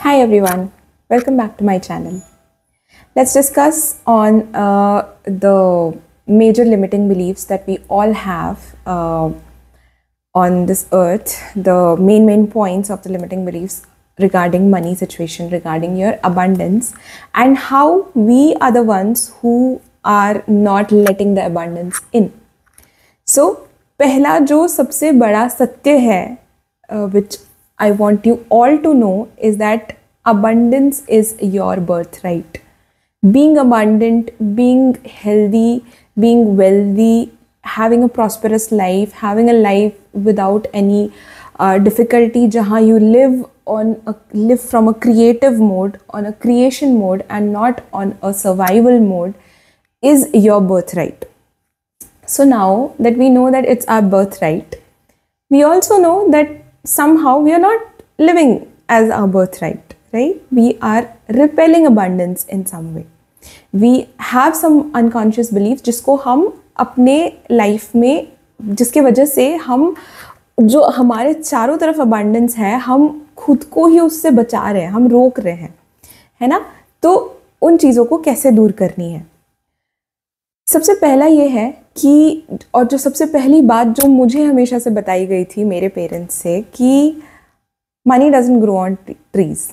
Hi everyone, welcome back to my channel. Let's discuss on the major limiting beliefs that we all have on this earth, the main points of the limiting beliefs regarding money situation, regarding your abundance, and how we are the ones who are not letting the abundance in. So पहला जो सबसे बड़ा सत्य है which I want you all to know is that abundance is your birthright. Being abundant, being healthy, being wealthy, having a prosperous life, having a life without any difficulty, jahan you live from a creative mode, on a creation mode, and not on a survival mode, is your birthright. So now that we know that it's our birthright, we also know that somehow we are not living as our birthright, right? We are repelling abundance in some way. We have some unconscious beliefs जिसको हम अपने life में, जिसके वजह से हम जो हमारे चारों तरफ abundance है, हम खुद को ही उससे बचा रहे हैं, हम रोक रहे हैं, है ना? तो उन चीज़ों को कैसे दूर करनी है? सबसे पहला ये है कि, और जो सबसे पहली बात जो मुझे हमेशा से बताई गई थी मेरे पेरेंट्स से, कि money doesn't grow on trees,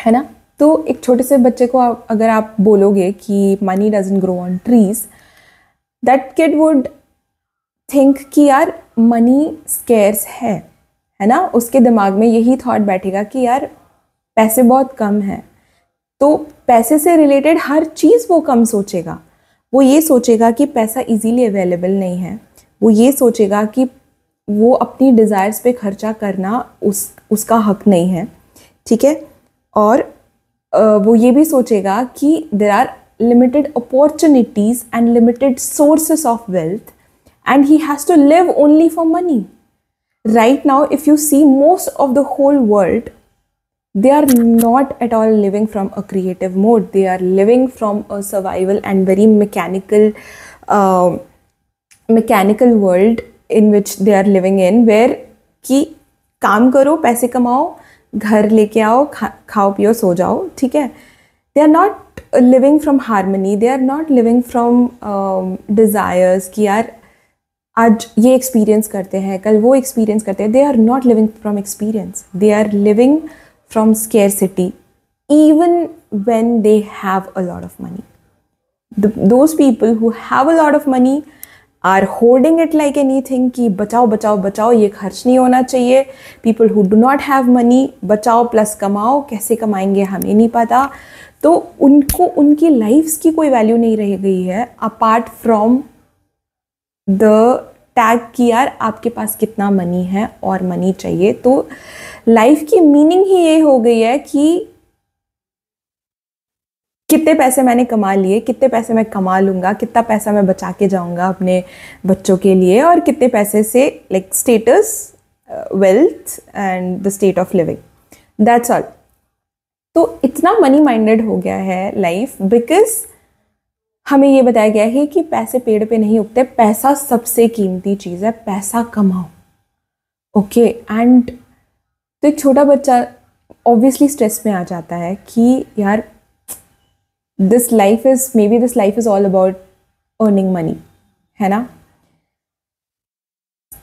है ना? तो एक छोटे से बच्चे को अगर आप बोलोगे कि money doesn't grow on trees, that kid would think कि यार मनी स्केर्स है ना? उसके दिमाग में यही थॉट बैठेगा कि यार पैसे बहुत कम हैं, तो पैसे से रिलेटेड हर चीज़ वो कम सोचेगा. वो ये सोचेगा कि पैसा इजीली अवेलेबल नहीं है, वो ये सोचेगा कि वो अपनी डिज़ायर्स पे खर्चा करना उसका हक नहीं है, ठीक है? और वो ये भी सोचेगा कि there are limited opportunities and limited sources of wealth and he has to live only for money. Right now if you see most of the whole world, they are not at all living from a creative mode. They are living from a survival and very mechanical world in which they are living in, where कि काम करो, पैसे कमाओ, घर लेके आओ, खाओ पियो, सो जाओ, ठीक है? They are not living from harmony. They are not living from desires कि यार आज ये एक्सपीरियंस करते हैं, कल वो एक्सपीरियंस करते हैं. They are not living from experience. They are living from scarcity, even when they have a lot of money. Those people who have a lot of money are hoarding it like anything कि बचाओ बचाओ बचाओ, ये खर्च नहीं होना चाहिए. People who do not have money, बचाओ प्लस कमाओ, कैसे कमाएंगे हमें नहीं पता. तो उनको उनकी लाइफ्स की कोई वैल्यू नहीं रह गई है अपार्ट फ्रॉम द टैग कि यार आपके पास कितना मनी है और मनी चाहिए. तो लाइफ की मीनिंग ही ये हो गई है कि कितने पैसे मैंने कमा लिए, कितने पैसे मैं कमा लूँगा, कितना पैसा मैं बचा के जाऊँगा अपने बच्चों के लिए, और कितने पैसे से like status, wealth and the state of living, that's all. तो इतना मनी माइंडेड हो गया है लाइफ, बिकॉज हमें ये बताया गया है कि पैसे पेड़ पे नहीं उगते, पैसा सबसे कीमती चीज़ है, पैसा कमाओ, ओके? एंड तो एक छोटा बच्चा ऑब्वियसली स्ट्रेस में आ जाता है कि यार this life is all about earning money, है ना?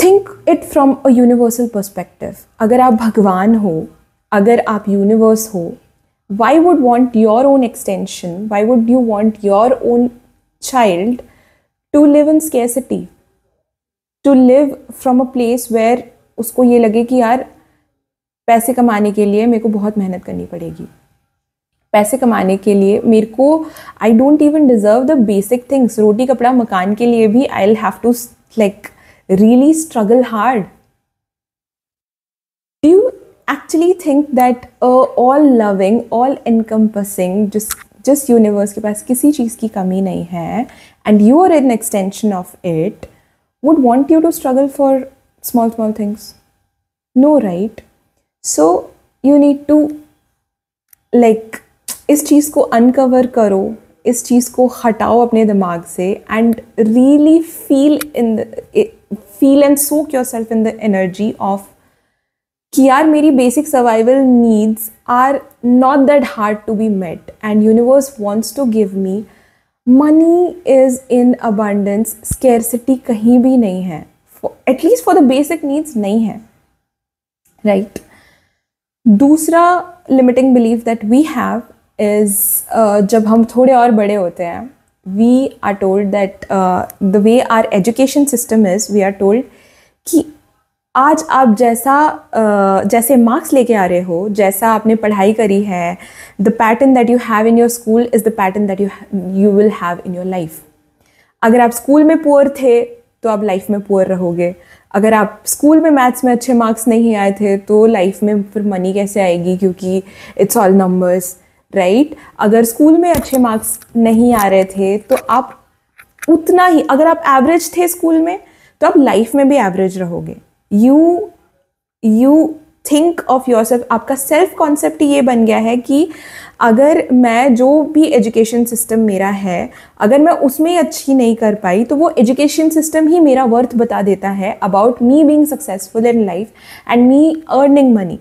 Think it from a universal perspective. अगर आप भगवान हो, अगर आप यूनिवर्स हो, why would want your own extension, why would you want your own child to live in scarcity, to live from a place where उसको ये लगे कि यार पैसे कमाने के लिए मेरे को बहुत मेहनत करनी पड़ेगी, पैसे कमाने के लिए मेरे को I don't even deserve the basic things, रोटी कपड़ा मकान के लिए भी I'll have to like really struggle hard. Do you actually think that all loving, all encompassing, just universe के पास किसी चीज़ की कमी नहीं है, and you are an extension of it, would want you to struggle for small things? No, right? So you need to like इस चीज़ को uncover करो, इस चीज़ को हटाओ अपने दिमाग से, and really feel and soak yourself in the energy of कि यार मेरी basic survival needs are not that hard to be met and universe wants to give me money is in abundance, scarcity कहीं भी नहीं है, at least for the basic needs नहीं है, right. दूसरा limiting belief that we have is जब हम थोड़े और बड़े होते हैं, we are told that the way our education system is, we are told कि आज आप जैसे मार्क्स लेके आ रहे हो, जैसा आपने पढ़ाई करी है, the pattern that you have in your school is the pattern that you will have in your life. अगर आप स्कूल में पुअर थे तो आप लाइफ में पुअर रहोगे। अगर आप स्कूल में मैथ्स में अच्छे मार्क्स नहीं आए थे तो लाइफ में फिर मनी कैसे आएगी, क्योंकि इट्स ऑल नंबर्स, राइट। अगर स्कूल में अच्छे मार्क्स नहीं आ रहे थे तो आप उतना ही, अगर आप एवरेज थे स्कूल में तो आप लाइफ में भी एवरेज रहोगे। You think of your self, आपका सेल्फ कॉन्सेप्ट ये बन गया है कि अगर मैं जो भी एजुकेशन सिस्टम मेरा है, अगर मैं उसमें अच्छी नहीं कर पाई तो वो एजुकेशन सिस्टम ही मेरा वर्थ बता देता है about me being successful in life and me earning money.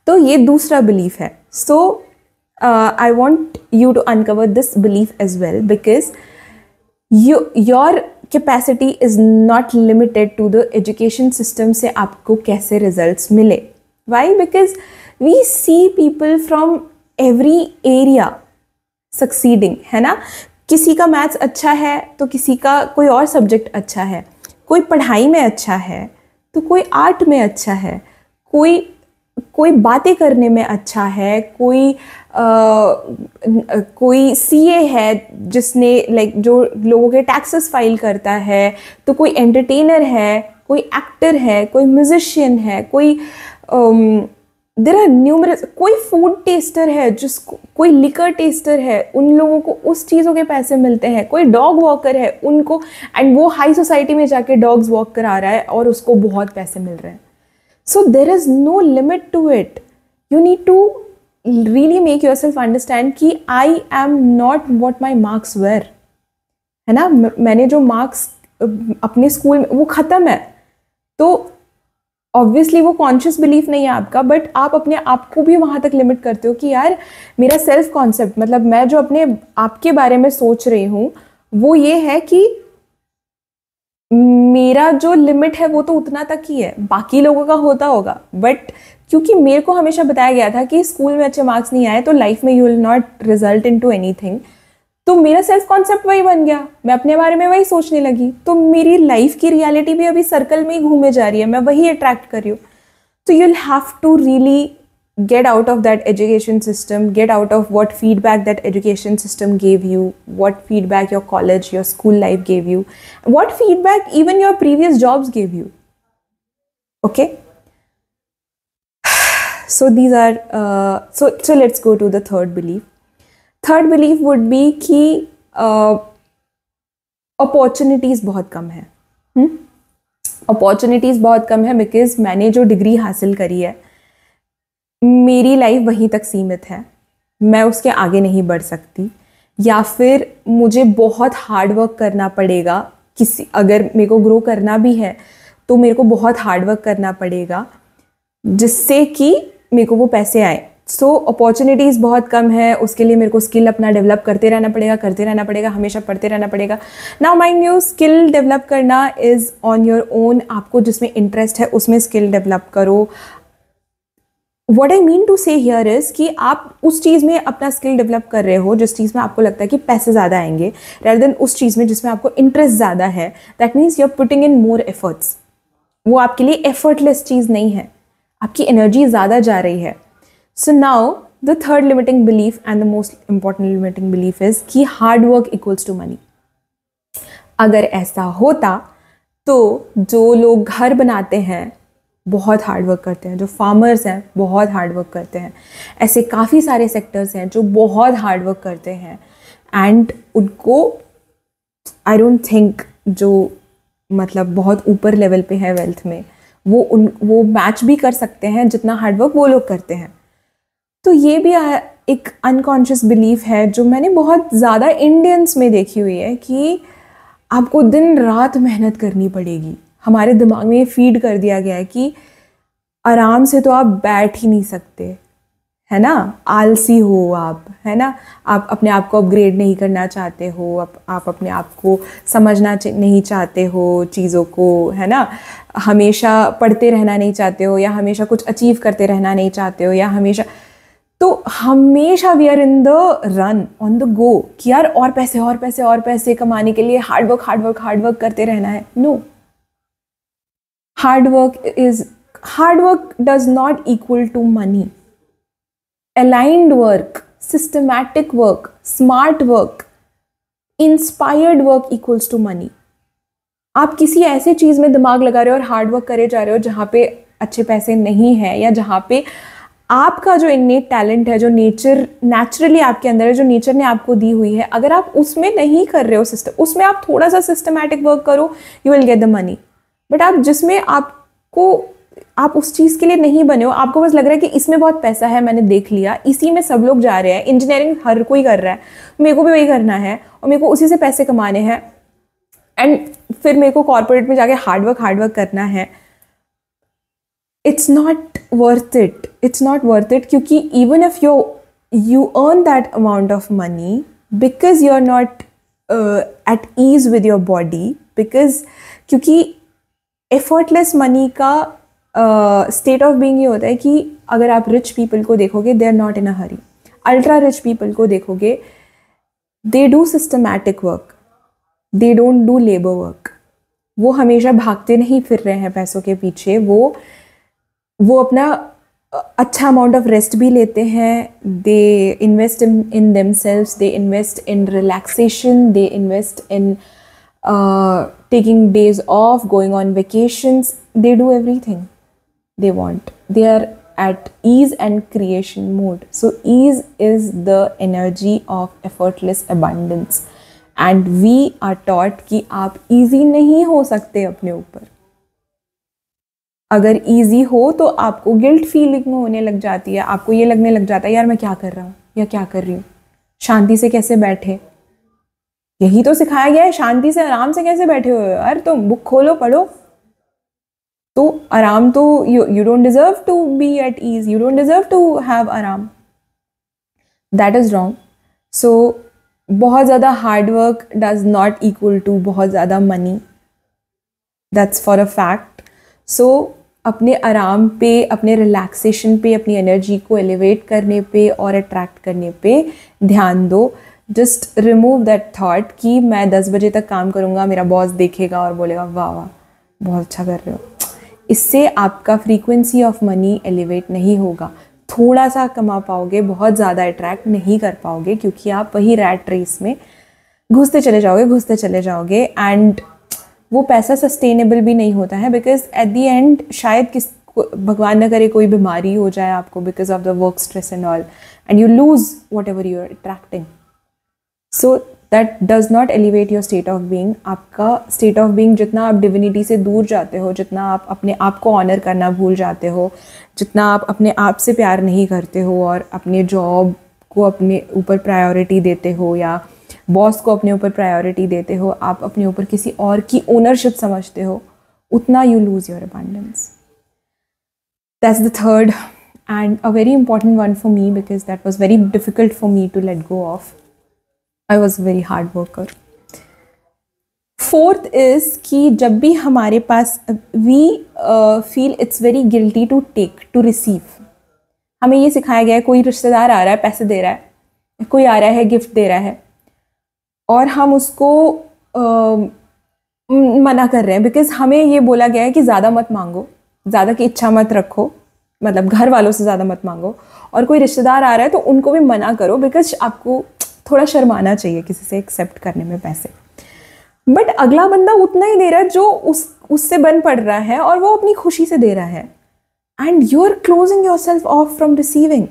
तो ये दूसरा बिलीफ है। So I want you to uncover this belief as well, because your capacity is not limited to the education system से आपको कैसे results मिले। Why? Because we see people from every area succeeding, है ना। किसी का maths अच्छा है तो किसी का कोई और सब्जेक्ट अच्छा है, कोई पढ़ाई में अच्छा है तो कोई आर्ट में अच्छा है, कोई बातें करने में अच्छा है, कोई सीए है जिसने लाइक जो लोगों के टैक्सेस फाइल करता है, तो कोई एंटरटेनर है, कोई एक्टर है, कोई म्यूजिशियन है, कोई देयर आर न्यूमरस, कोई फूड टेस्टर है, कोई लिकर टेस्टर है, उन लोगों को उस चीज़ों के पैसे मिलते हैं, कोई डॉग वॉकर है उनको, एंड वो हाई सोसाइटी में जाके डॉग्स वॉक करा रहा है और उसको बहुत पैसे मिल रहे हैं। So there is no limit to it. You need to really make yourself understand कि I am not what my marks were, है ना। मैंने जो मार्क्स अपने स्कूल में वो ख़त्म है, तो ऑब्वियसली वो कॉन्शियस बिलीफ नहीं है आपका, बट आप अपने आप को भी वहाँ तक लिमिट करते हो कि यार मेरा सेल्फ कॉन्सेप्ट, मतलब मैं जो अपने आप के बारे में सोच रही हूँ वो ये है कि मेरा जो लिमिट है वो तो उतना तक ही है, बाकी लोगों का होता होगा, बट क्योंकि मेरे को हमेशा बताया गया था कि स्कूल में अच्छे मार्क्स नहीं आए तो लाइफ में you will not result into anything, तो मेरा सेल्फ कॉन्सेप्ट वही बन गया, मैं अपने बारे में वही सोचने लगी, तो मेरी लाइफ की रियलिटी भी अभी सर्कल में ही घूमे जा रही है, मैं वही अट्रैक्ट कर रही हूँ। तो you will have to really get out of that education system, get out of what feedback that education system gave you, what feedback your college, your school life gave you, what feedback even your previous jobs gave you. Okay, so these are so let's go to the third belief. Third belief would be कि opportunities बहुत कम है। opportunities बहुत कम है because मैंने जो degree हासिल करी है मेरी लाइफ वहीं तक सीमित है, मैं उसके आगे नहीं बढ़ सकती, या फिर मुझे बहुत हार्ड वर्क करना पड़ेगा, अगर मेरे को ग्रो करना भी है तो मेरे को बहुत हार्ड वर्क करना पड़ेगा जिससे कि मेरे को वो पैसे आए। सो अपॉर्चुनिटीज़ बहुत कम है, उसके लिए मेरे को स्किल अपना डेवलप करते रहना पड़ेगा, हमेशा पढ़ते रहना पड़ेगा। Now mind you, skill develop करना इज़ ऑन योर ओन, आपको जिसमें इंटरेस्ट है उसमें स्किल डेवलप करो। What I mean to say here is कि आप उस चीज़ में अपना स्किल डेवलप कर रहे हो जिस चीज़ में आपको लगता है कि पैसे ज़्यादा आएंगे, rather than उस चीज़ में जिसमें आपको इंटरेस्ट ज़्यादा है। That means you are putting in more efforts. वो आपके लिए एफर्टलेस चीज़ नहीं है, आपकी एनर्जी ज़्यादा जा रही है। So now the third limiting belief and the most important limiting belief is कि hard work equals to money. अगर ऐसा होता तो जो लोग घर बनाते हैं बहुत हार्ड वर्क करते हैं, जो फार्मर्स हैं बहुत हार्ड वर्क करते हैं, ऐसे काफ़ी सारे सेक्टर्स हैं जो बहुत हार्ड वर्क करते हैं, एंड उनको आई डोंट थिंक जो मतलब बहुत ऊपर लेवल पे है वेल्थ में वो मैच भी कर सकते हैं जितना हार्ड वर्क वो लोग करते हैं। तो ये भी एक अनकॉन्शियस बिलीफ है जो मैंने बहुत ज़्यादा इंडियंस में देखी हुई है कि आपको दिन रात मेहनत करनी पड़ेगी। हमारे दिमाग में ये फीड कर दिया गया है कि आराम से तो आप बैठ ही नहीं सकते, है ना, आलसी हो आप, है ना, आप अपने आप को अपग्रेड नहीं करना चाहते हो, आप अपने आप को समझना नहीं चाहते हो चीज़ों को, है ना, हमेशा पढ़ते रहना नहीं चाहते हो, या हमेशा कुछ अचीव करते रहना नहीं चाहते हो, या हमेशा we are in the run on the go कि यार और पैसे और पैसे और पैसे कमाने के लिए हार्ड वर्क करते रहना है। No, hard work does not equal to money. aligned work, systematic work, smart work, inspired work equals to money। आप किसी ऐसे चीज़ में दिमाग लगा रहे हो और हार्ड वर्क करे जा रहे हो जहाँ पे अच्छे पैसे नहीं है, या जहाँ पे आपका जो इन्नेट टैलेंट है, जो नेचुरली आपके अंदर है, जो नेचर ने आपको दी हुई है, अगर आप उसमें नहीं कर रहे हो उसमें आप थोड़ा सा सिस्टमैटिक वर्क करो, you will get the money. But आप जिसमें आप उस चीज़ के लिए नहीं बने हो, आपको बस लग रहा है कि इसमें बहुत पैसा है, मैंने देख लिया, इसी में सब लोग जा रहे हैं, इंजीनियरिंग हर कोई कर रहा है, मेरे को भी वही करना है और मेरे को उसी से पैसे कमाने हैं, एंड फिर मेरे को कॉर्पोरेट में जाके हार्ड वर्क करना है। इट्स नॉट वर्थ इट, क्योंकि even if you earn that amount of money because you are not at ease with your body, क्योंकि एफर्टलेस मनी का स्टेट ऑफ बीइंग ये होता है कि अगर आप रिच पीपल को देखोगे, they are not in a hurry. Ultra rich people को देखोगे, they do systematic work, they don't do labour work. वो हमेशा भागते नहीं फिर रहे हैं पैसों के पीछे, वो अपना अच्छा अमाउंट ऑफ रेस्ट भी लेते हैं, they invest in themselves, they invest in relaxation, they invest in taking days off, going on vacations, they do everything they want. They are at ease and creation mode. So ease is the energy of effortless abundance, and we are taught कि आप easy नहीं हो सकते अपने ऊपर। अगर easy हो तो आपको गिल्ट फीलिंग होने लग जाती है, आपको ये लगने लग जाता है यार मैं क्या कर रहा हूँ या क्या कर रही हूँ, शांति से कैसे बैठे। यही तो सिखाया गया है, शांति से आराम से कैसे बैठे हो यार, तुम बुक खोलो पढ़ो। तो आराम तो you don't deserve to be at ease, you don't deserve to have आराम, दैट इज रॉन्ग। सो बहुत ज़्यादा hard work does not equal to बहुत ज़्यादा money, that's for a fact. So अपने आराम पे, अपने रिलैक्सेशन पे, अपनी एनर्जी को एलिवेट करने पे और अट्रैक्ट करने पे ध्यान दो। जस्ट रिमूव दैट थॉट कि मैं 10 बजे तक काम करूँगा, मेरा बॉस देखेगा और बोलेगा वाह वाह बहुत अच्छा कर रहे हो। इससे आपका फ्रीक्वेंसी ऑफ मनी एलिवेट नहीं होगा। थोड़ा सा कमा पाओगे, बहुत ज़्यादा अट्रैक्ट नहीं कर पाओगे, क्योंकि आप वही रैट रेस में घुसते चले जाओगे एंड वो पैसा सस्टेनेबल भी नहीं होता है, बिकॉज एट दी एंड शायद भगवान न करे कोई बीमारी हो जाए आपको because of the work stress and all, and you lose whatever you are attracting. So that does not elevate your state of being. आपका स्टेट ऑफ बीइंग, जितना आप डिविनिटी से दूर जाते हो, जितना आप अपने आप को ऑनर करना भूल जाते हो, जितना आप अपने आप से प्यार नहीं करते हो और अपने जॉब को अपने ऊपर प्रायोरिटी देते हो या बॉस को अपने ऊपर प्रायोरिटी देते हो, आप अपने ऊपर किसी और की ओनरशिप समझते हो, उतना you lose your abundance. That's the third and a very important one for me, because that was very difficult for me to let go of. I was a very hard worker. Fourth is कि जब भी हमारे पास we feel it's very guilty to take, to receive। हमें ये सिखाया गया है, कोई रिश्तेदार आ रहा है, पैसे दे रहा है, कोई आ रहा है गिफ्ट दे रहा है, और हम उसको मना कर रहे हैं बिकॉज हमें ये बोला गया है कि ज़्यादा मत मांगो, ज़्यादा की इच्छा मत रखो, मतलब घर वालों से ज़्यादा मत मांगो। और कोई रिश्तेदार आ रहा है तो उनको भी मना करो बिकॉज आपको थोड़ा शर्माना चाहिए किसी से एक्सेप्ट करने में पैसे। बट अगला बंदा उतना ही दे रहा है जो उससे बन पड़ रहा है और वो अपनी खुशी से दे रहा है, and you are closing yourself off from receiving.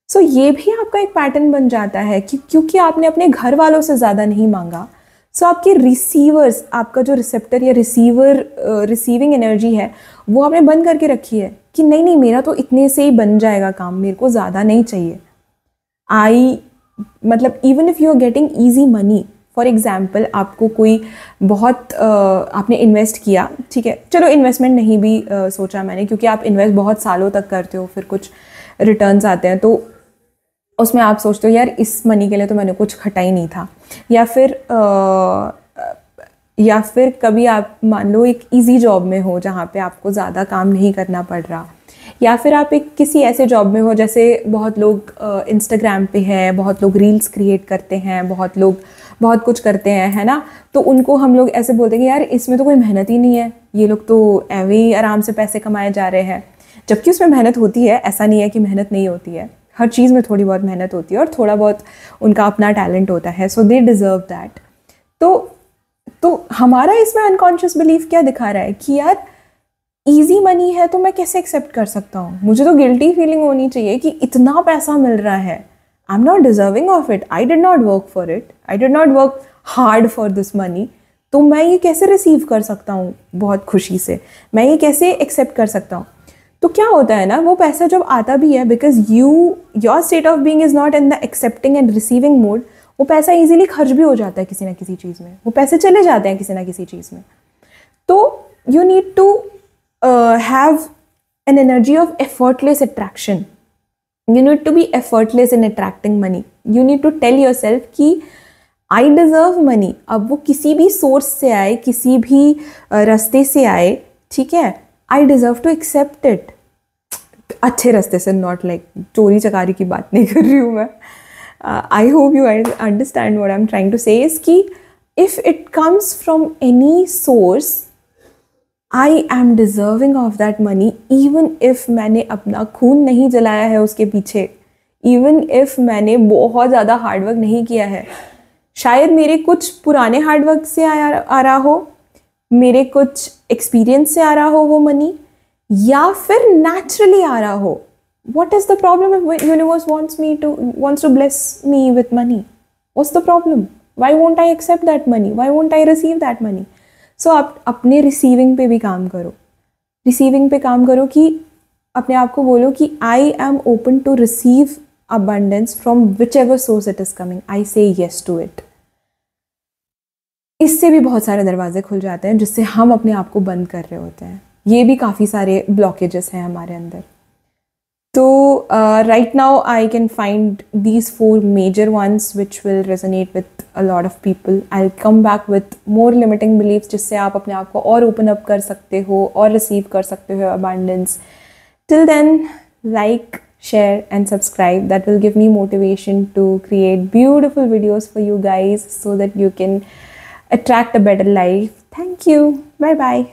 So ये भी आपका एक पैटर्न बन जाता है कि क्योंकि आपने अपने घर वालों से ज़्यादा नहीं मांगा, सो आपके रिसीवर्स, आपका जो रिसेप्टर या रिसीविंग एनर्जी है वो आपने बंद करके रखी है कि नहीं नहीं मेरा तो इतने से ही बन जाएगा काम, मेरे को ज़्यादा नहीं चाहिए। मतलब even if you are getting easy money for example आपको कोई बहुत आपने इन्वेस्ट किया, ठीक है, चलो इन्वेस्टमेंट नहीं भी सोचा मैंने, क्योंकि आप इन्वेस्ट बहुत सालों तक करते हो, फिर कुछ रिटर्न्स आते हैं, तो उसमें आप सोचते हो यार इस मनी के लिए तो मैंने कुछ खटा ही नहीं था। या फिर कभी आप मान लो एक इजी जॉब में हो जहाँ पे आपको ज़्यादा काम नहीं करना पड़ रहा, या फिर आप एक किसी ऐसे जॉब में हो, जैसे बहुत लोग इंस्टाग्राम पे है, बहुत लोग रील्स क्रिएट करते हैं, बहुत लोग बहुत कुछ करते हैं, है ना, तो उनको हम लोग ऐसे बोलते हैं कि यार इसमें तो कोई मेहनत ही नहीं है, ये लोग तो ऐवे ही आराम से पैसे कमाए जा रहे हैं, जबकि उसमें मेहनत होती है। ऐसा नहीं है कि मेहनत नहीं होती है, हर चीज़ में थोड़ी बहुत मेहनत होती है और थोड़ा बहुत उनका अपना टैलेंट होता है, सो दे डिज़र्व दैट। तो हमारा इसमें अनकॉन्शियस बिलीफ क्या दिखा रहा है कि यार इजी मनी है तो मैं कैसे एक्सेप्ट कर सकता हूँ, मुझे तो गिल्टी फीलिंग होनी चाहिए कि इतना पैसा मिल रहा है, I am not deserving of it, I did not work for it, I did not work hard for this money, तो मैं ये कैसे रिसीव कर सकता हूँ बहुत खुशी से, मैं ये कैसे एक्सेप्ट कर सकता हूँ। तो क्या होता है ना, वो पैसा जब आता भी है, because your state of being is not in the accepting and receiving mode, वो पैसा इजीली खर्च भी हो जाता है किसी ना किसी चीज़ में, वो पैसे चले जाते हैं किसी ना किसी चीज़ में। तो you need to have an energy of effortless attraction. You need to be effortless in attracting money. You need to tell yourself कि I deserve money. अब वो किसी भी सोर्स से आए, किसी भी रास्ते से आए, ठीक है, I deserve to accept it. अच्छे रास्ते से, नॉट लाइक चोरी चकारी की बात नहीं कर रही हूँ मैं। I hope you understand what I'm trying to say is कि if it comes from any source, I am deserving of that money, even if मैंने अपना खून नहीं जलाया है उसके पीछे, even if मैंने बहुत ज़्यादा हार्डवर्क नहीं किया है, शायद मेरे कुछ पुराने हार्डवर्क से आ रहा हो, मेरे कुछ एक्सपीरियंस से आ रहा हो वो मनी, या फिर नेचुरली आ रहा हो। What is the problem if universe wants to bless me with money? What's the problem? Why won't I accept that money? Why won't I receive that money? So आप अपने रिसीविंग पे भी काम करो, रिसीविंग पे काम करो कि अपने आप को बोलो कि I am open to receive abundance from whichever source it is coming. I say yes to it. इससे भी बहुत सारे दरवाजे खुल जाते हैं जिससे हम अपने आप को बंद कर रहे होते हैं। ये भी काफ़ी सारे ब्लॉकेजेस हैं हमारे अंदर। तो right now I can find these 4 major ones which will resonate with a lot of people. I'll come back with more limiting beliefs जिससे आप अपने आप को और open up कर सकते हो और receive कर सकते हो abundance. Till then, like, share and subscribe. That will give me motivation to create beautiful videos for you guys so that you can attract a better life. Thank you. Bye bye.